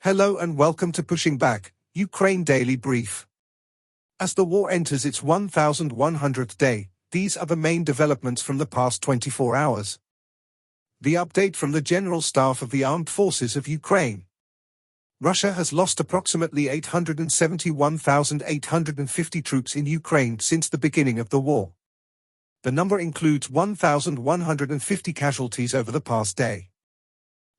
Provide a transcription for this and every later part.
Hello and welcome to Pushing Back, Ukraine Daily Brief. As the war enters its 1,100th day, these are the main developments from the past 24 hours. The update from the General Staff of the Armed Forces of Ukraine. Russia has lost approximately 871,850 troops in Ukraine since the beginning of the war. The number includes 1,150 casualties over the past day.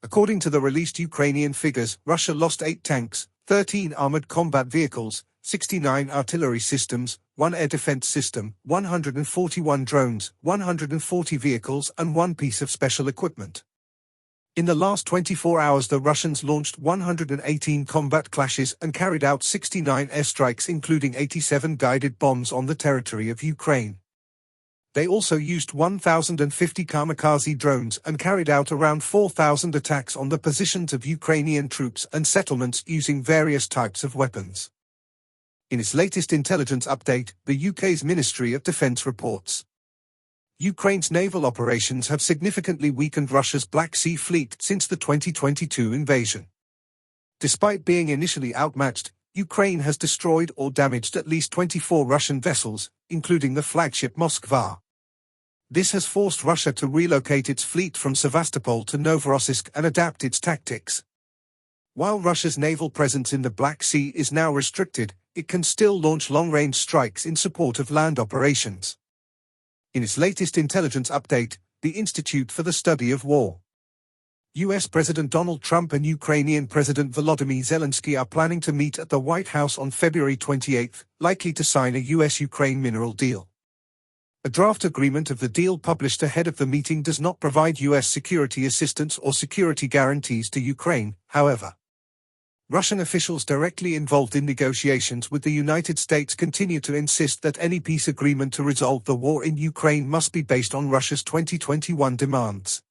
According to the released Ukrainian figures, Russia lost 8 tanks, 13 armored combat vehicles, 69 artillery systems, 1 air defense system, 141 drones, 140 vehicles and 1 piece of special equipment. In the last 24 hours the Russians launched 118 combat clashes and carried out 69 airstrikes including 87 guided bombs on the territory of Ukraine. They also used 1,050 kamikaze drones and carried out around 4,000 attacks on the positions of Ukrainian troops and settlements using various types of weapons. In its latest intelligence update, the UK's Ministry of Defence reports Ukraine's naval operations have significantly weakened Russia's Black Sea Fleet since the 2022 invasion. Despite being initially outmatched, Ukraine has destroyed or damaged at least 24 Russian vessels, including the flagship Moskva. This has forced Russia to relocate its fleet from Sevastopol to Novorossiysk and adapt its tactics. While Russia's naval presence in the Black Sea is now restricted, it can still launch long-range strikes in support of land operations. In its latest intelligence update, the Institute for the Study of War. US President Donald Trump and Ukrainian President Volodymyr Zelensky are planning to meet at the White House on February 28, likely to sign a US-Ukraine mineral deal. A draft agreement of the deal published ahead of the meeting does not provide US security assistance or security guarantees to Ukraine, however. Russian officials directly involved in negotiations with the United States continue to insist that any peace agreement to resolve the war in Ukraine must be based on Russia's 2021 demands.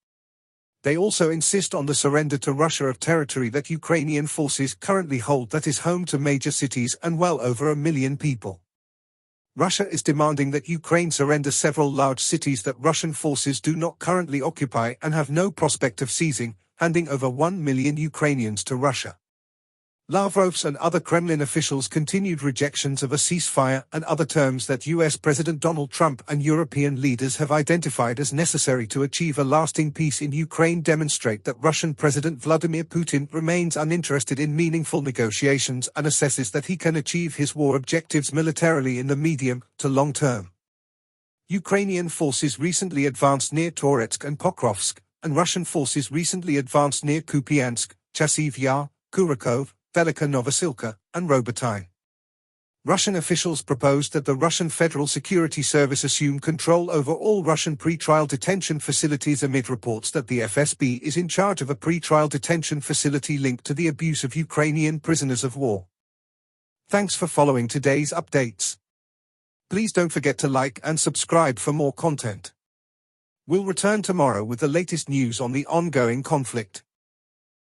They also insist on the surrender to Russia of territory that Ukrainian forces currently hold that is home to major cities and well over 1 million people. Russia is demanding that Ukraine surrender several large cities that Russian forces do not currently occupy and have no prospect of seizing, handing over 1 million Ukrainians to Russia. Lavrov's and other Kremlin officials' continued rejections of a ceasefire and other terms that US President Donald Trump and European leaders have identified as necessary to achieve a lasting peace in Ukraine demonstrate that Russian President Vladimir Putin remains uninterested in meaningful negotiations and assesses that he can achieve his war objectives militarily in the medium to long term. Ukrainian forces recently advanced near Toretsk and Pokrovsk, and Russian forces recently advanced near Kupiansk, Chasiv Yar, Kurakov, Velika Novosilka, and Robotyne. Russian officials proposed that the Russian Federal Security Service assume control over all Russian pretrial detention facilities amid reports that the FSB is in charge of a pretrial detention facility linked to the abuse of Ukrainian prisoners of war. Thanks for following today's updates. Please don't forget to like and subscribe for more content. We'll return tomorrow with the latest news on the ongoing conflict.